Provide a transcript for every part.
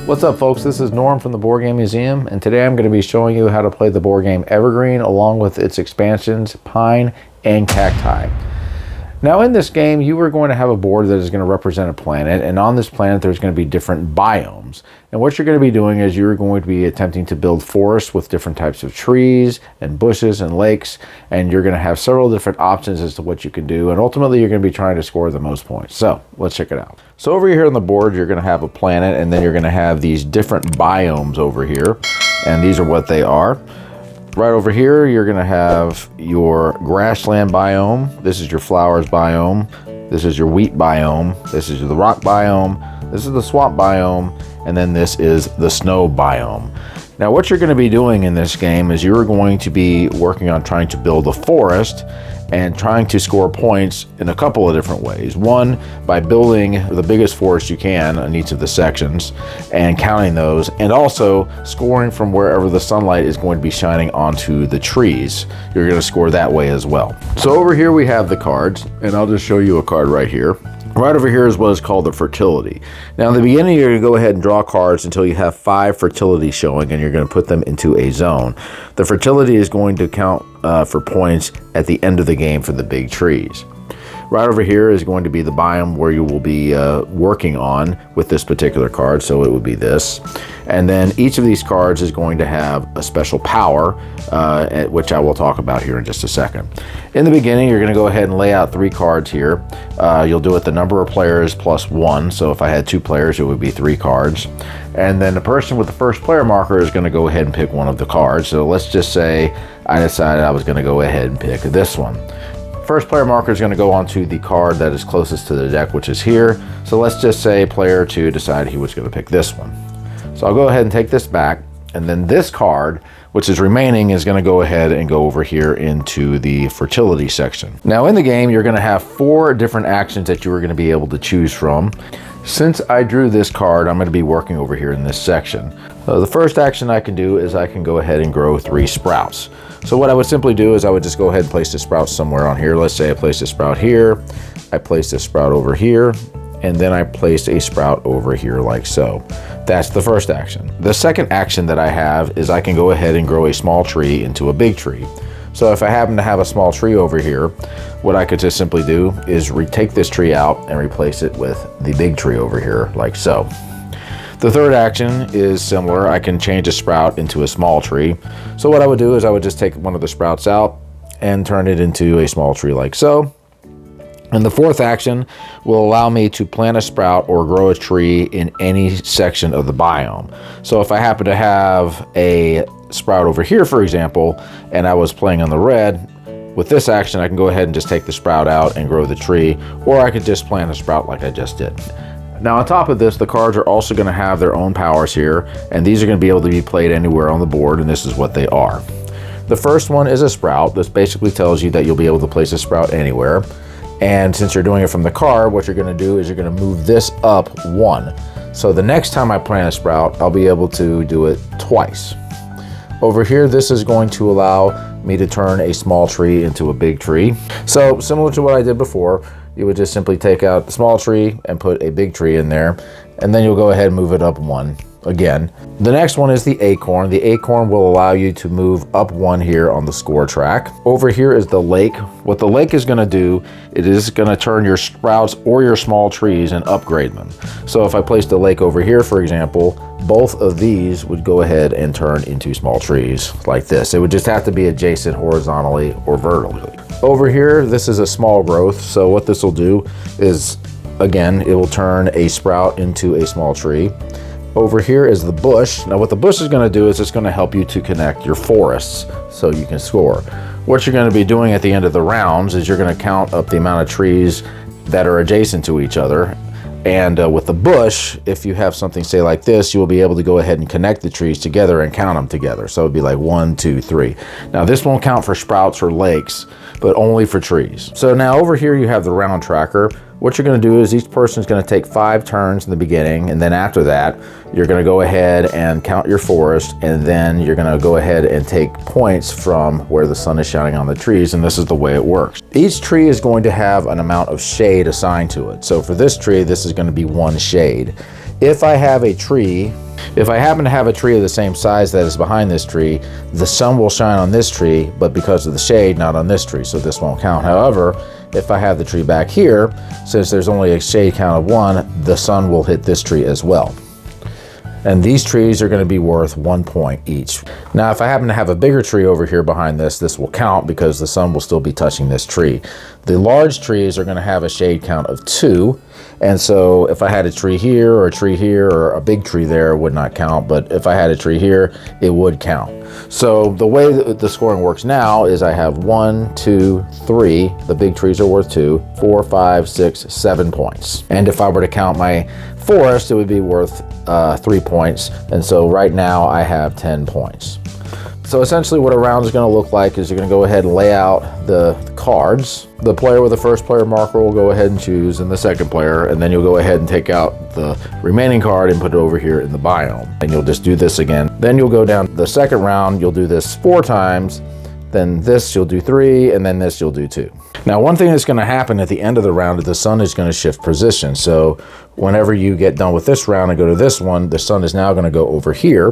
What's up, folks? This is Norm from the Board Game Museum, and today I'm going to be showing you how to play the board game Evergreen along with its expansions Pine and Cacti. Now in this game, you are going to have a board that is going to represent a planet, and on this planet there's going to be different biomes. And what you're going to be doing is you're going to be attempting to build forests with different types of trees and bushes and lakes, and you're going to have several different options as to what you can do, and ultimately you're going to be trying to score the most points. So let's check it out. So over here on the board you're going to have a planet, and then you're going to have these different biomes over here, and these are what they are. Right over here, you're going to have your grassland biome. This is your flowers biome. This is your wheat biome. This is the rock biome. This is the swamp biome. And then this is the snow biome. Now, what you're going to be doing in this game is you're going to be working on trying to build a forest and trying to score points in a couple of different ways. One, by building the biggest forest you can on each of the sections and counting those, and also scoring from wherever the sunlight is going to be shining onto the trees. You're going to score that way as well. So over here we have the cards, and I'll just show you a card right here. Right over here is what is called the fertility. Now in the beginning, you're going to go ahead and draw cards until you have 5 fertility showing, and you're going to put them into a zone. The fertility is going to count for points at the end of the game for the big trees. Right over here is going to be the biome where you will be working on with this particular card, so it would be this. And then each of these cards is going to have a special power, which I will talk about here in just a second. In the beginning, you're going to go ahead and lay out 3 cards here. You'll do it the number of players plus 1, so if I had 2 players, it would be 3 cards. And then the person with the first player marker is going to go ahead and pick one of the cards. So let's just say I decided I was going to go ahead and pick this one. First player marker is going to go onto the card that is closest to the deck, which is here. So let's just say player 2 decided he was going to pick this one. So I'll go ahead and take this back, and then this card, which is remaining, is going to go ahead and go over here into the fertility section. Now in the game, you're going to have 4 different actions that you are going to be able to choose from. Since I drew this card, I'm going to be working over here in this section. The first action I can do is I can go ahead and grow 3 sprouts. So what I would simply do is I would just go ahead and place the sprout somewhere on here. Let's say I placed a sprout here, I placed a sprout over here, and then I placed a sprout over here like so. That's the first action. The second action that I have is I can go ahead and grow a small tree into a big tree. So if I happen to have a small tree over here, what I could just simply do is take this tree out and replace it with the big tree over here like so. The third action is similar. I can change a sprout into a small tree. So what I would do is I would just take one of the sprouts out and turn it into a small tree like so. And the fourth action will allow me to plant a sprout or grow a tree in any section of the biome. So if I happen to have a sprout over here, for example, and I was playing on the red, with this action I can go ahead and just take the sprout out and grow the tree, or I could just plant a sprout like I just did. Now on top of this, the cards are also going to have their own powers here, and these are going to be able to be played anywhere on the board, and this is what they are. The first one is a sprout. This basically tells you that you'll be able to place a sprout anywhere. And since you're doing it from the card, what you're going to do is you're going to move this up 1. So the next time I plant a sprout, I'll be able to do it twice. Over here, this is going to allow me to turn a small tree into a big tree. So similar to what I did before, you would just simply take out the small tree and put a big tree in there, and then you'll go ahead and move it up 1 again. The next one is the acorn. The acorn will allow you to move up 1 here on the score track. Over here is the lake. What the lake is going to do, it is going to turn your sprouts or your small trees and upgrade them. So if I placed a lake over here, for example, both of these would go ahead and turn into small trees like this. It would just have to be adjacent horizontally or vertically. Over here, this is a small growth. So what this will do is, again, it will turn a sprout into a small tree. Over here is the bush. Now what the bush is going to do is it's going to help you to connect your forests so you can score. What you're going to be doing at the end of the rounds is you're going to count up the amount of trees that are adjacent to each other. And with the bush, if you have something say like this, you will be able to go ahead and connect the trees together and count them together. So it'd be like 1, 2, 3. Now this won't count for sprouts or lakes, but only for trees. So now over here you have the round tracker. What you're going to do is each person is going to take 5 turns in the beginning, and then after that you're going to go ahead and count your forest, and then you're going to go ahead and take points from where the sun is shining on the trees, and this is the way it works. Each tree is going to have an amount of shade assigned to it. So for this tree, this is going to be 1 shade. If I have a tree, if I happen to have a tree of the same size that is behind this tree, the sun will shine on this tree, but because of the shade, not on this tree, so this won't count. However, if I have the tree back here, since there's only a shade count of 1, the sun will hit this tree as well. And these trees are going to be worth 1 point each. Now, if I happen to have a bigger tree over here behind this, this will count because the sun will still be touching this tree. The large trees are going to have a shade count of 2. And so if I had a tree here or a tree here or a big tree there, it would not count. But if I had a tree here, it would count. So the way that the scoring works now is I have 1, 2, 3. The big trees are worth 2, 4, 5, 6, 7 points. And if I were to count my forest, it would be worth 3 points. And so right now I have 10 points. So essentially what a round is going to look like is you're going to go ahead and lay out the cards. The player with the first player marker will go ahead and choose, and the second player, and then you'll go ahead and take out the remaining card and put it over here in the biome. And you'll just do this again. Then you'll go down the second round, you'll do this 4 times, then this you'll do 3, and then this you'll do 2. Now, one thing that's going to happen at the end of the round is the sun is going to shift position. So whenever you get done with this round and go to this one, the sun is now going to go over here.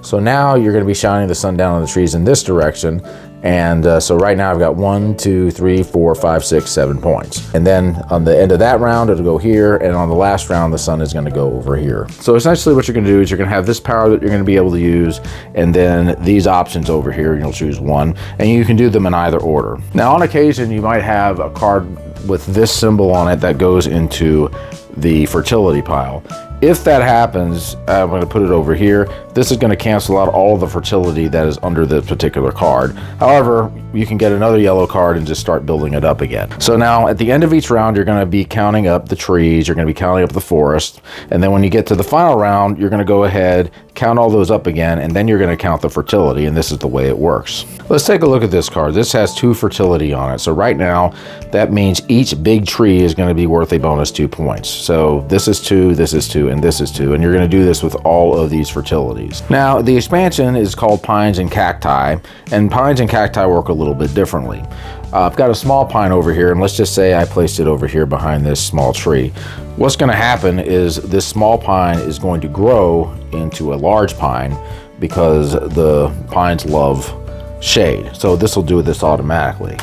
So now you're going to be shining the sun down on the trees in this direction. And so right now I've got 1, 2, 3, 4, 5, 6, 7 points. And then on the end of that round, it'll go here. And on the last round, the sun is going to go over here. So essentially what you're going to do is you're going to have this power that you're going to be able to use, and then these options over here, and you'll choose one, and you can do them in either order. Now, on occasion, you might have a card with this symbol on it that goes into the fertility pile. If that happens, I'm going to put it over here. This is going to cancel out all the fertility that is under this particular card. However, you can get another yellow card and just start building it up again. So now at the end of each round, you're going to be counting up the trees, you're going to be counting up the forest, and then when you get to the final round, you're going to go ahead, count all those up again, and then you're going to count the fertility, and this is the way it works. Let's take a look at this card. This has 2 fertility on it. So right now, that means each big tree is going to be worth a bonus 2 points. So this is 2, this is 2, and this is 2, and you're going to do this with all of these fertilities. Now, the expansion is called pines and cacti, and pines and cacti work a little bit differently. I've got a small pine over here, and let's just say I placed it over here behind this small tree. What's going to happen is this small pine is going to grow into a large pine because the pines love shade. So this will do this automatically.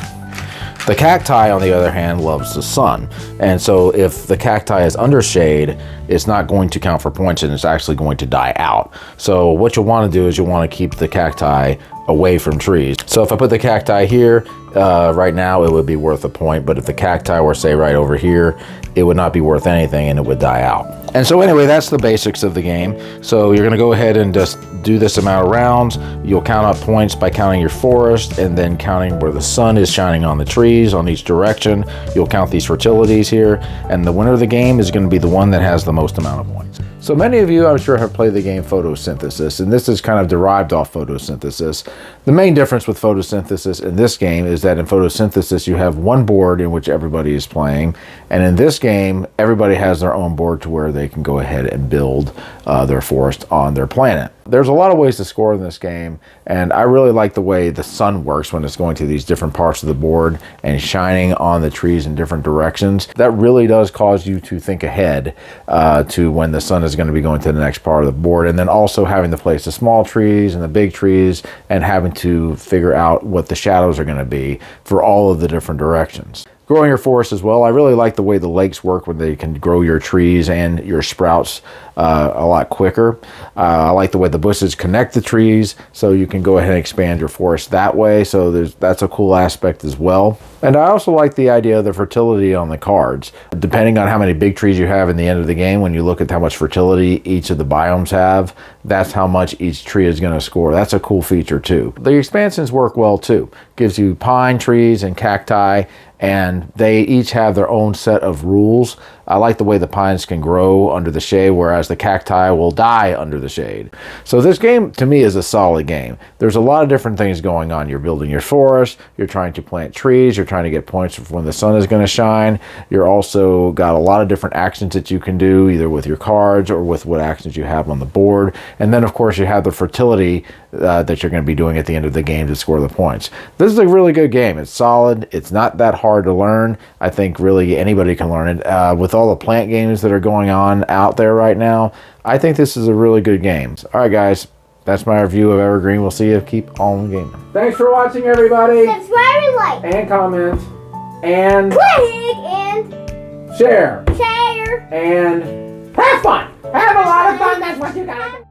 The cacti, on the other hand, loves the sun. And so if the cacti is under shade, it's not going to count for points, and it's actually going to die out. So what you'll want to do is you'll want to keep the cacti away from trees. So if I put the cacti here, right now it would be worth a point, but if the cacti were, say, right over here, it would not be worth anything and it would die out. And so anyway, that's the basics of the game. So you're going to go ahead and just do this amount of rounds. You'll count up points by counting your forest and then counting where the sun is shining on the trees on each direction. You'll count these fertilities here, and the winner of the game is going to be the one that has the most amount of points. So many of you, I'm sure, have played the game Photosynthesis, and this is kind of derived off Photosynthesis. The main difference with Photosynthesis in this game is that in Photosynthesis, you have one board in which everybody is playing, and in this game, everybody has their own board to where they can go ahead and build their forest on their planet. There's a lot of ways to score in this game, and I really like the way the sun works when it's going to these different parts of the board and shining on the trees in different directions. That really does cause you to think ahead to when the sun is going to be going to the next part of the board, and then also having to place the small trees and the big trees and having to figure out what the shadows are going to be for all of the different directions. Growing your forest as well. I really like the way the lakes work when they can grow your trees and your sprouts a lot quicker. I like the way the bushes connect the trees, so you can go ahead and expand your forest that way. So that's a cool aspect as well. And I also like the idea of the fertility on the cards. Depending on how many big trees you have in the end of the game, when you look at how much fertility each of the biomes have, that's how much each tree is going to score. That's a cool feature too. The expansions work well too. Gives you pine trees and cacti, and they each have their own set of rules. I like the way the pines can grow under the shade, whereas the cacti will die under the shade. So this game, to me, is a solid game. There's a lot of different things going on. You're building your forest, you're trying to plant trees, you're trying to get points for when the sun is going to shine. You're also got a lot of different actions that you can do, either with your cards or with what actions you have on the board. And then, of course, you have the fertility that you're going to be doing at the end of the game to score the points. This is a really good game. It's solid. It's not that hard to learn. I think really anybody can learn it. With all the plant games that are going on out there right now, I think this is a really good game. All right, guys. That's my review of Evergreen. We'll see you. Keep on gaming. Thanks for watching, everybody. Subscribe and like. And comment. And click and share. Share. And have fun. Have a lot of fun. That's what you gotta do.